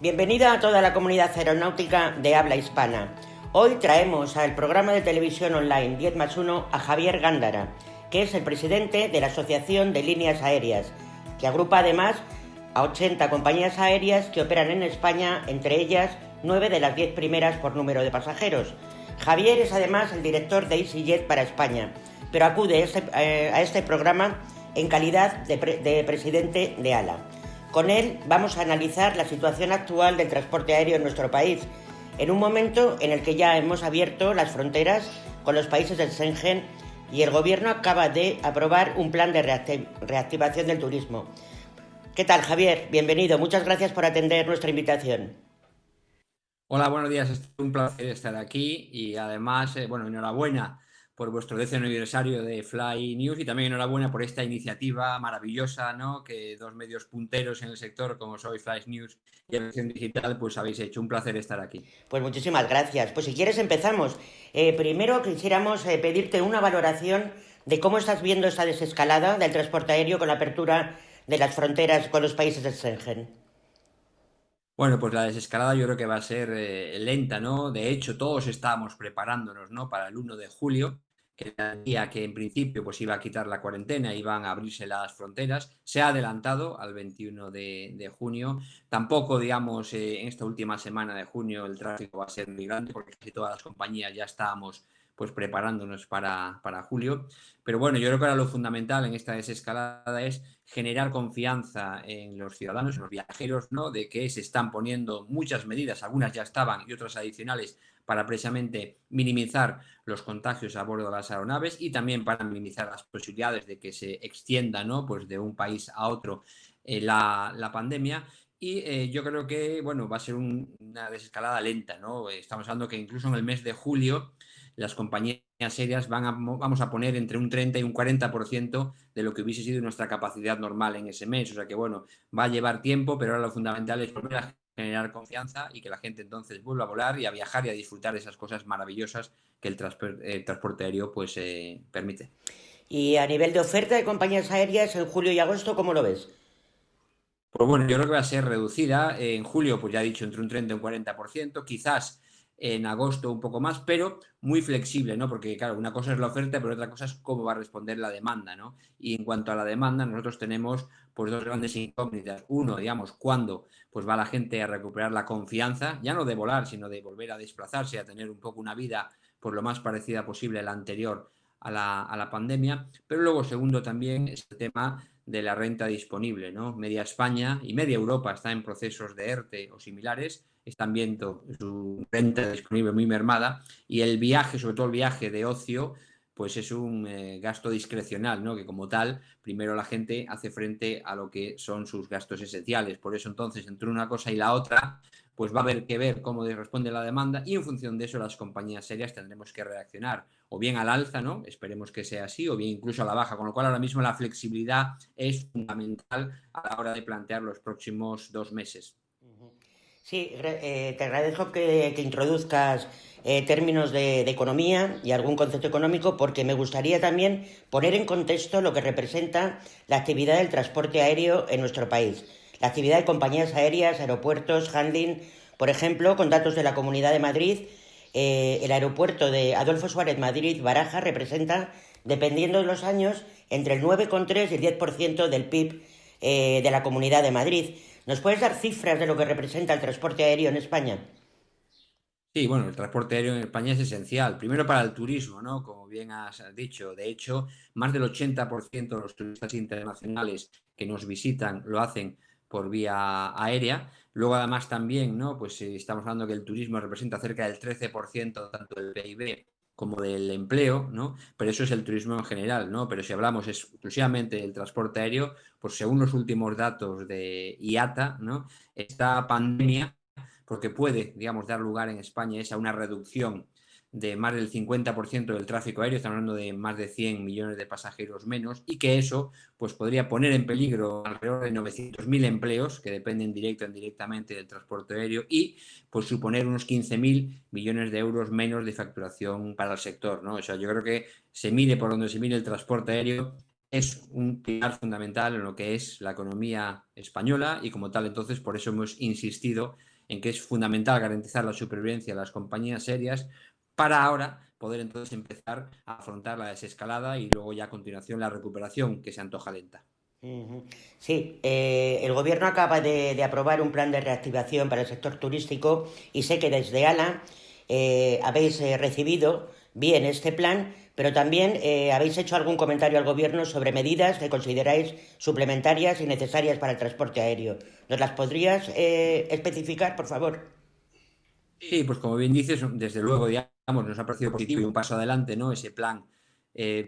Bienvenida a toda la comunidad aeronáutica de habla hispana. Hoy traemos al programa de televisión online 10+1 a Javier Gándara, que es el presidente de la Asociación de Líneas Aéreas, que agrupa además a 80 compañías aéreas que operan en España, entre ellas 9 de las 10 primeras por número de pasajeros. Javier es además el director de EasyJet para España, pero acude a este programa en calidad de presidente de ALA. Con él vamos a analizar la situación actual del transporte aéreo en nuestro país, en un momento en el que ya hemos abierto las fronteras con los países del Schengen y el Gobierno acaba de aprobar un plan de reactivación del turismo. ¿Qué tal, Javier? Bienvenido. Muchas gracias por atender nuestra invitación. Hola, buenos días. Es un placer estar aquí y además, enhorabuena por vuestro 10º aniversario de Fly News y también enhorabuena por esta iniciativa maravillosa, ¿no? Que dos medios punteros en el sector como sois Fly News y Aviación Digital, pues habéis hecho. Un placer estar aquí. Pues muchísimas gracias. Pues si quieres empezamos. Primero quisiéramos pedirte una valoración de cómo estás viendo esta desescalada del transporte aéreo con la apertura de las fronteras con los países del Schengen. Bueno, pues la desescalada yo creo que va a ser lenta, ¿no? De hecho, todos estábamos preparándonos, ¿no? Para el 1 de julio, que era el día que en principio pues iba a quitar la cuarentena, iban a abrirse las fronteras. Se ha adelantado al 21 de junio. Tampoco, digamos, en esta última semana de junio el tráfico va a ser muy grande porque casi todas las compañías ya estábamos pues preparándonos para julio. Pero bueno, yo creo que ahora lo fundamental en esta desescalada es generar confianza en los ciudadanos, en los viajeros, ¿no? De que se están poniendo muchas medidas, algunas ya estaban y otras adicionales, para precisamente minimizar los contagios a bordo de las aeronaves y también para minimizar las posibilidades de que se extienda, ¿no? Pues de un país a otro la pandemia. Y yo creo que, bueno, va a ser una desescalada lenta, ¿no? Estamos hablando que incluso en el mes de julio las compañías aéreas vamos a poner entre un 30 y un 40% de lo que hubiese sido nuestra capacidad normal en ese mes. O sea que, bueno, va a llevar tiempo, pero ahora lo fundamental es volver a generar confianza y que la gente entonces vuelva a volar y a viajar y a disfrutar de esas cosas maravillosas que el transporte aéreo pues permite. Y a nivel de oferta de compañías aéreas en julio y agosto, ¿cómo lo ves? Pues bueno, yo creo que va a ser reducida. En julio, pues ya he dicho, entre un 30 y un 40%, quizás en agosto un poco más, pero muy flexible, ¿no? Porque, claro, una cosa es la oferta, pero otra cosa es cómo va a responder la demanda, ¿no? Y en cuanto a la demanda, nosotros tenemos pues dos grandes incógnitas. Uno, digamos, cuándo pues va la gente a recuperar la confianza, ya no de volar, sino de volver a desplazarse, a tener un poco una vida por lo más parecida posible a la anterior a la pandemia. Pero luego, segundo, también es el tema de la renta disponible, ¿no? Media España y media Europa está en procesos de ERTE o similares, están viendo su renta disponible muy mermada y el viaje, sobre todo el viaje de ocio, pues es un gasto discrecional, ¿no? Que como tal, primero la gente hace frente a lo que son sus gastos esenciales. Por eso entonces, entre una cosa y la otra, pues va a haber que ver cómo responde la demanda y en función de eso las compañías serias tendremos que reaccionar o bien al alza, ¿no? Esperemos que sea así, o bien incluso a la baja, con lo cual ahora mismo la flexibilidad es fundamental a la hora de plantear los próximos 2 meses. Sí, te agradezco que introduzcas términos de economía y algún concepto económico porque me gustaría también poner en contexto lo que representa la actividad del transporte aéreo en nuestro país. La actividad de compañías aéreas, aeropuertos, handling, por ejemplo, con datos de la Comunidad de Madrid, el aeropuerto de Adolfo Suárez Madrid-Baraja representa, dependiendo de los años, entre el 9,3 y el 10% del PIB de la Comunidad de Madrid. ¿Nos puedes dar cifras de lo que representa el transporte aéreo en España? Sí, bueno, el transporte aéreo en España es esencial. Primero para el turismo, ¿no? Como bien has dicho. De hecho, más del 80% de los turistas internacionales que nos visitan lo hacen por vía aérea. Luego, además, también, ¿no? Pues estamos hablando que el turismo representa cerca del 13% tanto del PIB como del empleo, ¿no? Pero eso es el turismo en general, ¿no? Pero si hablamos exclusivamente del transporte aéreo, pues según los últimos datos de IATA, ¿no? Esta pandemia porque puede, digamos, dar lugar en España a una reducción de más del 50% del tráfico aéreo, estamos hablando de más de 100 millones de pasajeros menos, y que eso pues, podría poner en peligro alrededor de 900.000 empleos que dependen directa o indirectamente del transporte aéreo y pues, suponer unos 15.000 millones de euros menos de facturación para el sector, ¿no? O sea, yo creo que se mire por donde se mire el transporte aéreo, es un pilar fundamental en lo que es la economía española y como tal, entonces, por eso hemos insistido en que es fundamental garantizar la supervivencia de las compañías aéreas para ahora poder entonces empezar a afrontar la desescalada y luego ya a continuación la recuperación, que se antoja lenta. Ujú. Sí, el gobierno acaba de aprobar un plan de reactivación para el sector turístico y sé que desde ALA habéis recibido bien este plan, pero también habéis hecho algún comentario al gobierno sobre medidas que consideráis suplementarias y necesarias para el transporte aéreo. ¿Nos las podrías especificar, por favor? Sí, pues como bien dices, desde luego, digamos, nos ha parecido positivo y un paso adelante, ¿no? Ese plan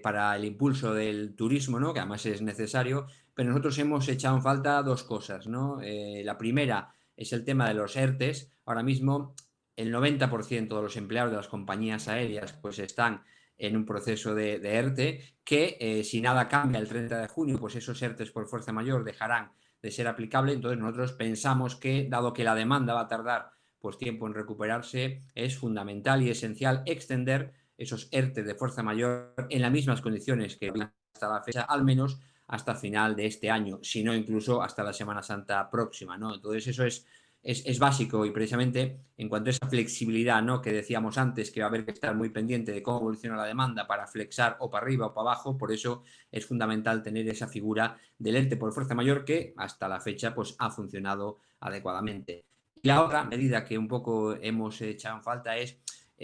para el impulso del turismo, ¿no? Que además es necesario, pero nosotros hemos echado en falta dos cosas, ¿no? La primera es el tema de los ERTES. Ahora mismo el 90% de los empleados de las compañías aéreas pues están en un proceso de ERTE que si nada cambia el 30 de junio, pues esos ERTES por fuerza mayor dejarán de ser aplicables. Entonces nosotros pensamos que, dado que la demanda va a tardar pues tiempo en recuperarse, es fundamental y esencial extender esos ERTE de fuerza mayor en las mismas condiciones que hasta la fecha, al menos hasta final de este año, si no incluso hasta la Semana Santa próxima, ¿no? Entonces eso es básico y precisamente en cuanto a esa flexibilidad, ¿no? Que decíamos antes que va a haber que estar muy pendiente de cómo evoluciona la demanda para flexar o para arriba o para abajo, por eso es fundamental tener esa figura del ERTE por fuerza mayor que hasta la fecha pues ha funcionado adecuadamente. Y la otra medida que un poco hemos echado en falta es,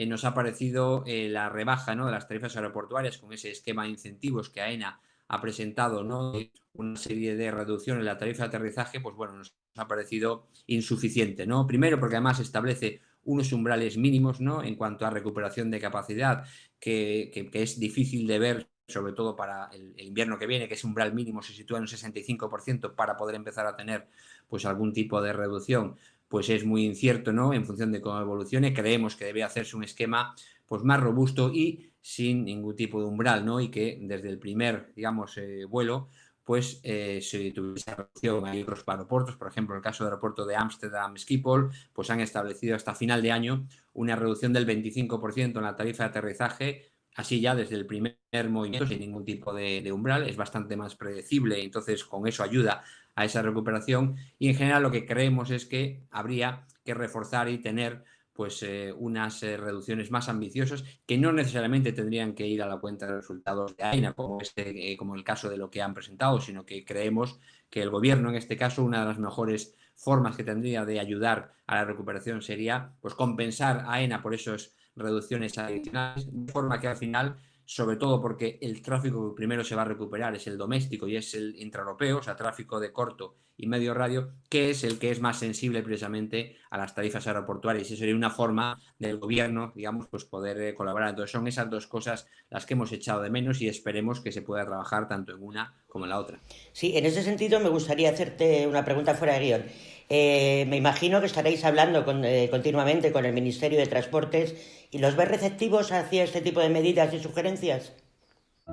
nos ha parecido la rebaja, ¿no? De las tarifas aeroportuarias con ese esquema de incentivos que AENA ha presentado, ¿no? Una serie de reducciones en la tarifa de aterrizaje, pues bueno, nos ha parecido insuficiente, ¿no? Primero porque además establece unos umbrales mínimos, ¿no? En cuanto a recuperación de capacidad, que es difícil de ver, sobre todo para el invierno que viene, que ese umbral mínimo se sitúa en un 65% para poder empezar a tener pues algún tipo de reducción, pues es muy incierto, ¿no? En función de cómo evolucione. Creemos que debe hacerse un esquema pues más robusto y sin ningún tipo de umbral, ¿no? Y que desde el primer, digamos, vuelo, pues se tuviese reducción. Hay otros aeropuertos, por ejemplo, el caso del aeropuerto de Ámsterdam Schiphol, pues han establecido hasta final de año una reducción del 25% en la tarifa de aterrizaje, así ya desde el primer movimiento, sin ningún tipo de umbral, es bastante más predecible, entonces con eso ayuda a esa recuperación y en general lo que creemos es que habría que reforzar y tener pues unas reducciones más ambiciosas que no necesariamente tendrían que ir a la cuenta de resultados de AENA, como el caso de lo que han presentado, sino que creemos que el gobierno, en este caso, una de las mejores formas que tendría de ayudar a la recuperación sería pues compensar a AENA por esas reducciones adicionales, de forma que al final, sobre todo porque el tráfico que primero se va a recuperar es el doméstico y es el intraeuropeo, o sea, tráfico de corto y medio radio, que es el que es más sensible precisamente a las tarifas aeroportuarias. Y eso sería una forma del gobierno, digamos, pues poder colaborar. Entonces son esas dos cosas las que hemos echado de menos y esperemos que se pueda trabajar tanto en una como en la otra. Sí, en ese sentido me gustaría hacerte una pregunta fuera de guión. Me imagino que estaréis hablando continuamente con el Ministerio de Transportes y los ves receptivos hacia este tipo de medidas y sugerencias.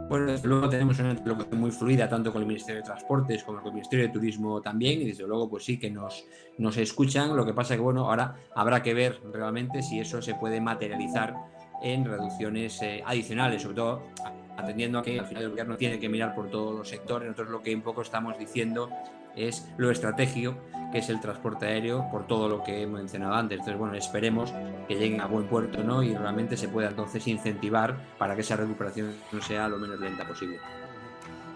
Bueno, desde luego tenemos una interlocución muy fluida tanto con el Ministerio de Transportes como con el Ministerio de Turismo también y desde luego pues sí que nos escuchan. Lo que pasa que bueno, ahora habrá que ver realmente si eso se puede materializar en reducciones adicionales, sobre todo atendiendo a que al final el gobierno tiene que mirar por todos los sectores. Nosotros lo que un poco estamos diciendo es lo estratégico que es el transporte aéreo por todo lo que he mencionado antes. Entonces, bueno, esperemos que lleguen a buen puerto, ¿no? Y realmente se pueda entonces incentivar para que esa recuperación sea lo menos lenta posible.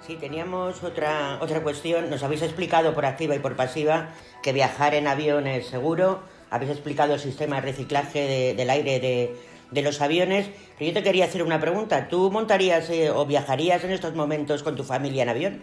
Sí, teníamos otra cuestión. Nos habéis explicado por activa y por pasiva que viajar en avión es seguro. Habéis explicado el sistema de reciclaje del aire de los aviones. Pero yo te quería hacer una pregunta. ¿Tú montarías o viajarías en estos momentos con tu familia en avión?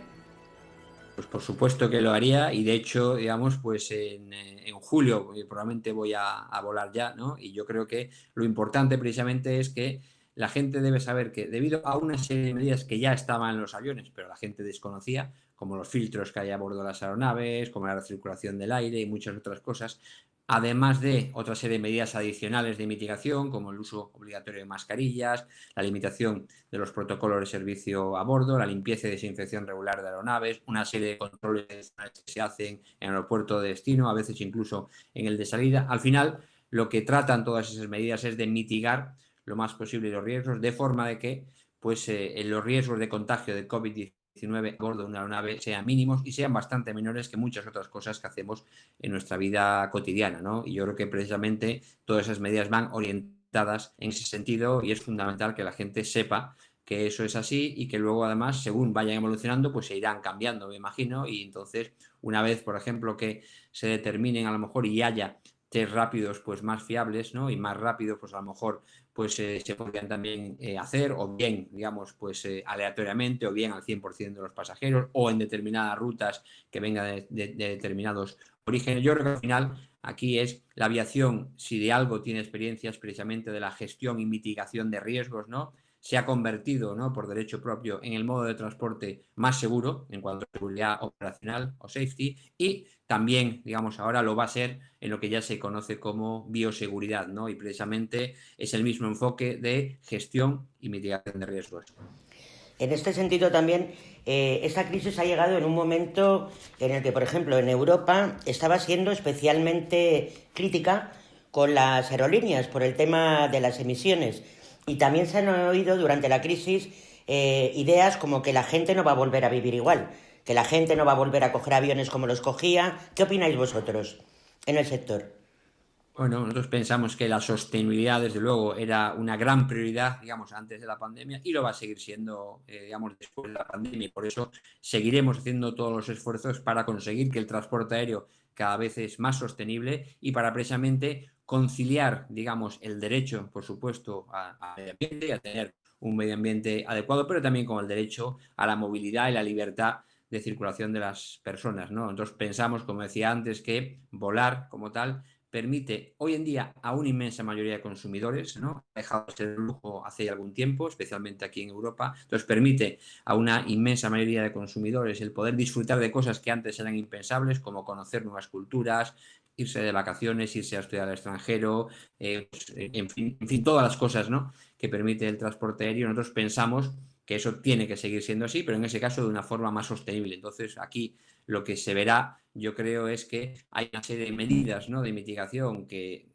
Pues por supuesto que lo haría y de hecho, digamos, pues en julio probablemente voy a volar ya, ¿no? Y yo creo que lo importante precisamente es que la gente debe saber que debido a una serie de medidas que ya estaban en los aviones, pero la gente desconocía, como los filtros que hay a bordo de las aeronaves, como la recirculación del aire y muchas otras cosas, además de otra serie de medidas adicionales de mitigación, como el uso obligatorio de mascarillas, la limitación de los protocolos de servicio a bordo, la limpieza y desinfección regular de aeronaves, una serie de controles que se hacen en el aeropuerto de destino, a veces incluso en el de salida. Al final, lo que tratan todas esas medidas es de mitigar lo más posible los riesgos, de forma de que pues, los riesgos de contagio de COVID-19 COVID-19 a bordo de una aeronave sean mínimos y sean bastante menores que muchas otras cosas que hacemos en nuestra vida cotidiana, ¿no? Y yo creo que precisamente todas esas medidas van orientadas en ese sentido y es fundamental que la gente sepa que eso es así y que luego además según vayan evolucionando pues se irán cambiando, me imagino, y entonces una vez, por ejemplo, que se determinen a lo mejor y haya test rápidos pues más fiables, ¿no? Y más rápidos pues a lo mejor pues se podrían también hacer o bien, digamos, pues aleatoriamente o bien al 100% de los pasajeros o en determinadas rutas que vengan de determinados orígenes. Yo creo que al final aquí es la aviación, si de algo tiene experiencias precisamente de la gestión y mitigación de riesgos, ¿no? Se ha convertido, ¿no? Por derecho propio en el modo de transporte más seguro en cuanto a seguridad operacional o safety y también, digamos, ahora lo va a ser en lo que ya se conoce como bioseguridad, ¿no? Y precisamente es el mismo enfoque de gestión y mitigación de riesgos. En este sentido también, esta crisis ha llegado en un momento en el que, por ejemplo, en Europa estaba siendo especialmente crítica con las aerolíneas por el tema de las emisiones. Y también se han oído durante la crisis ideas como que la gente no va a volver a vivir igual, que la gente no va a volver a coger aviones como los cogía. ¿Qué opináis vosotros en el sector? Bueno, nosotros pensamos que la sostenibilidad, desde luego, era una gran prioridad, digamos, antes de la pandemia y lo va a seguir siendo, digamos, después de la pandemia. Y por eso seguiremos haciendo todos los esfuerzos para conseguir que el transporte aéreo cada vez es más sostenible y para precisamente conciliar, digamos, el derecho, por supuesto, a medio ambiente y a tener un medio ambiente adecuado, pero también con el derecho a la movilidad y la libertad de circulación de las personas, ¿no? Nosotros pensamos, como decía antes, que volar como tal permite hoy en día a una inmensa mayoría de consumidores, ¿no? Ha dejado de ser un lujo hace algún tiempo, especialmente aquí en Europa. Entonces permite a una inmensa mayoría de consumidores el poder disfrutar de cosas que antes eran impensables, como conocer nuevas culturas, irse de vacaciones, irse a estudiar al extranjero, pues, en fin, todas las cosas, ¿no? Que permite el transporte aéreo. Nosotros pensamos que eso tiene que seguir siendo así, pero en ese caso de una forma más sostenible. Entonces aquí lo que se verá, yo creo, es que hay una serie de medidas, ¿no? De mitigación que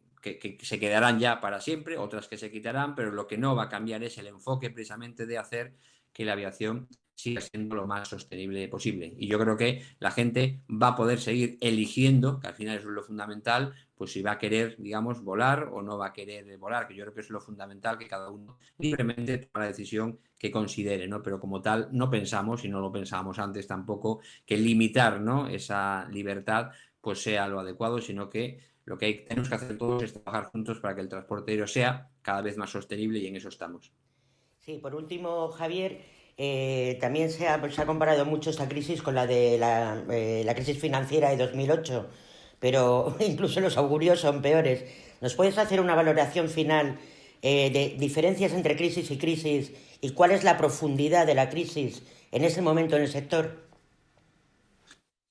se quedarán ya para siempre, otras que se quitarán, pero lo que no va a cambiar es el enfoque precisamente de hacer que la aviación siga siendo lo más sostenible posible. Y yo creo que la gente va a poder seguir eligiendo, que al final es lo fundamental, pues si va a querer, digamos, volar o no va a querer volar, que yo creo que es lo fundamental, que cada uno libremente toma la decisión que considere, ¿no? Pero como tal, no pensamos, y no lo pensábamos antes tampoco, que limitar, ¿no? Esa libertad pues sea lo adecuado, sino que lo que tenemos que hacer todos es trabajar juntos para que el transporte aéreo sea cada vez más sostenible y en eso estamos. Sí, por último, Javier, también se ha comparado mucho esta crisis con la crisis financiera de 2008, pero incluso los augurios son peores. ¿Nos puedes hacer una valoración final de diferencias entre crisis y crisis y cuál es la profundidad de la crisis en ese momento en el sector?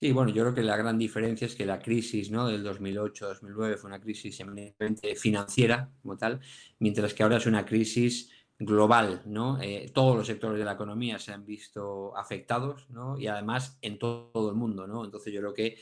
Sí, bueno, yo creo que la gran diferencia es que la crisis, ¿no? Del 2008-2009 fue una crisis eminentemente financiera como tal, mientras que ahora es una crisis global, ¿no? Todos los sectores de la economía se han visto afectados, ¿no? Y además en todo el mundo, ¿no? Entonces yo creo que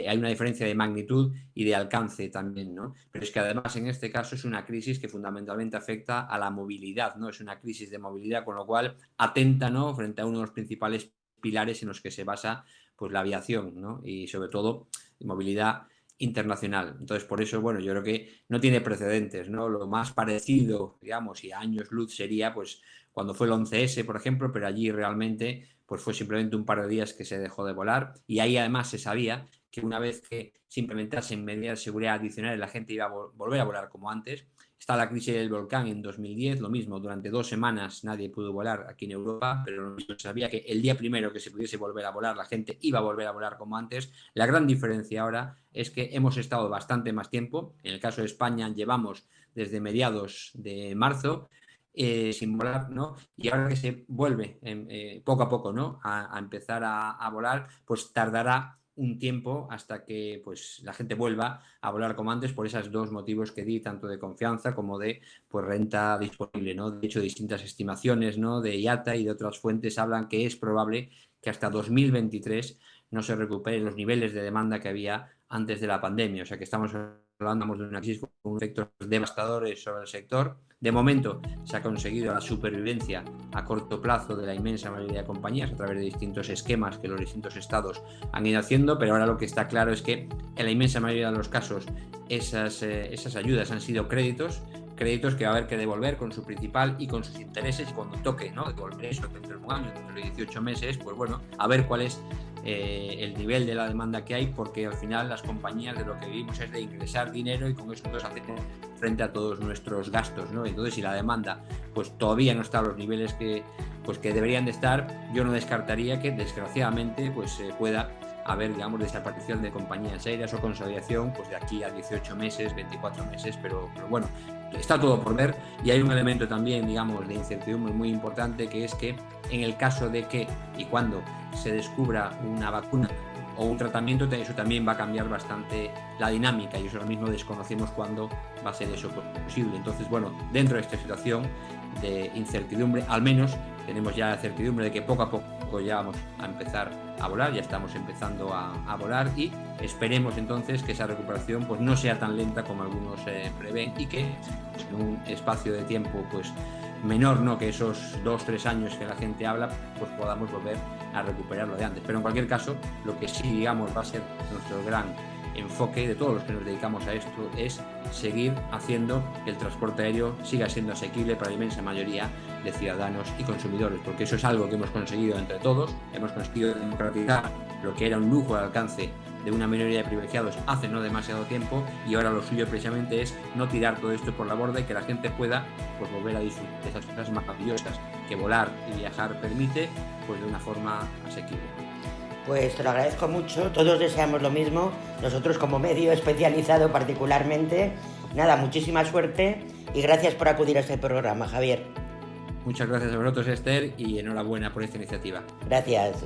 hay una diferencia de magnitud y de alcance también, ¿no? Pero es que además en este caso es una crisis que fundamentalmente afecta a la movilidad, ¿no? Es una crisis de movilidad, con lo cual atenta, ¿no? Frente a uno de los principales pilares en los que se basa pues la aviación, ¿no? Y sobre todo movilidad internacional. Entonces, por eso, bueno, yo creo que no tiene precedentes, ¿no? Lo más parecido, digamos, y a años luz sería, pues, cuando fue el 11S, por ejemplo, pero allí realmente, pues fue simplemente un par de días que se dejó de volar y ahí además se sabía que una vez que se implementasen medidas de seguridad adicionales, la gente iba a volver a volar como antes. Está la crisis del volcán en 2010, lo mismo, durante 2 semanas nadie pudo volar aquí en Europa, pero se sabía que el día primero que se pudiese volver a volar, la gente iba a volver a volar como antes. La gran diferencia ahora es que hemos estado bastante más tiempo. En el caso de España llevamos desde mediados de marzo sin volar, ¿no? Y ahora que se vuelve poco a poco, ¿no? A empezar a volar, pues tardará un tiempo hasta que pues la gente vuelva a volar como antes por esos dos motivos que di, tanto de confianza como de pues renta disponible, ¿no? De hecho, distintas estimaciones, ¿no? De IATA y de otras fuentes hablan que es probable que hasta 2023 no se recuperen los niveles de demanda que había antes de la pandemia, o sea que estamos hablamos de una crisis con efectos devastadores sobre el sector. De momento se ha conseguido la supervivencia a corto plazo de la inmensa mayoría de compañías a través de distintos esquemas que los distintos estados han ido haciendo, pero ahora lo que está claro es que en la inmensa mayoría de los casos esas ayudas han sido créditos que va a haber que devolver con su principal y con sus intereses, y cuando toque, ¿no?, devolver eso dentro de un año, dentro de 18 meses, pues bueno, a ver cuál es el nivel de la demanda que hay, porque al final las compañías de lo que vivimos es de ingresar dinero y con eso nos hacemos frente a todos nuestros gastos, ¿no? Entonces, si la demanda pues todavía no está a los niveles que deberían de estar, yo no descartaría que desgraciadamente pues pueda haber, digamos, desaparición de compañías aéreas o consolidación pues de aquí a 18 meses, 24 meses, pero bueno, está todo por ver. Y hay un elemento también, digamos, de incertidumbre muy importante, que es que en el caso de que y cuando se descubra una vacuna o un tratamiento, eso también va a cambiar bastante la dinámica, y eso ahora mismo desconocemos cuándo va a ser eso posible. Entonces, bueno, dentro de esta situación de incertidumbre, al menos tenemos ya la certidumbre de que poco a poco ya vamos a empezar a volar, ya estamos empezando a volar, y esperemos entonces que esa recuperación pues no sea tan lenta como algunos prevén, y que pues, en un espacio de tiempo pues menor, ¿no?, que esos 2-3 años que la gente habla, pues podamos volver a recuperar lo de antes. Pero en cualquier caso, lo que sí, digamos, va a ser nuestro gran enfoque de todos los que nos dedicamos a esto es seguir haciendo que el transporte aéreo siga siendo asequible para la inmensa mayoría de ciudadanos y consumidores, porque eso es algo que hemos conseguido entre todos. Hemos conseguido democratizar lo que era un lujo al alcance de una minoría de privilegiados hace no demasiado tiempo, y ahora lo suyo precisamente es no tirar todo esto por la borda y que la gente pueda pues volver a disfrutar de esas cosas maravillosas que volar y viajar permite, pues de una forma asequible. Pues te lo agradezco mucho, todos deseamos lo mismo, nosotros como medio especializado particularmente. Nada, muchísima suerte y gracias por acudir a este programa, Javier. Muchas gracias a vosotros, Esther, y enhorabuena por esta iniciativa. Gracias.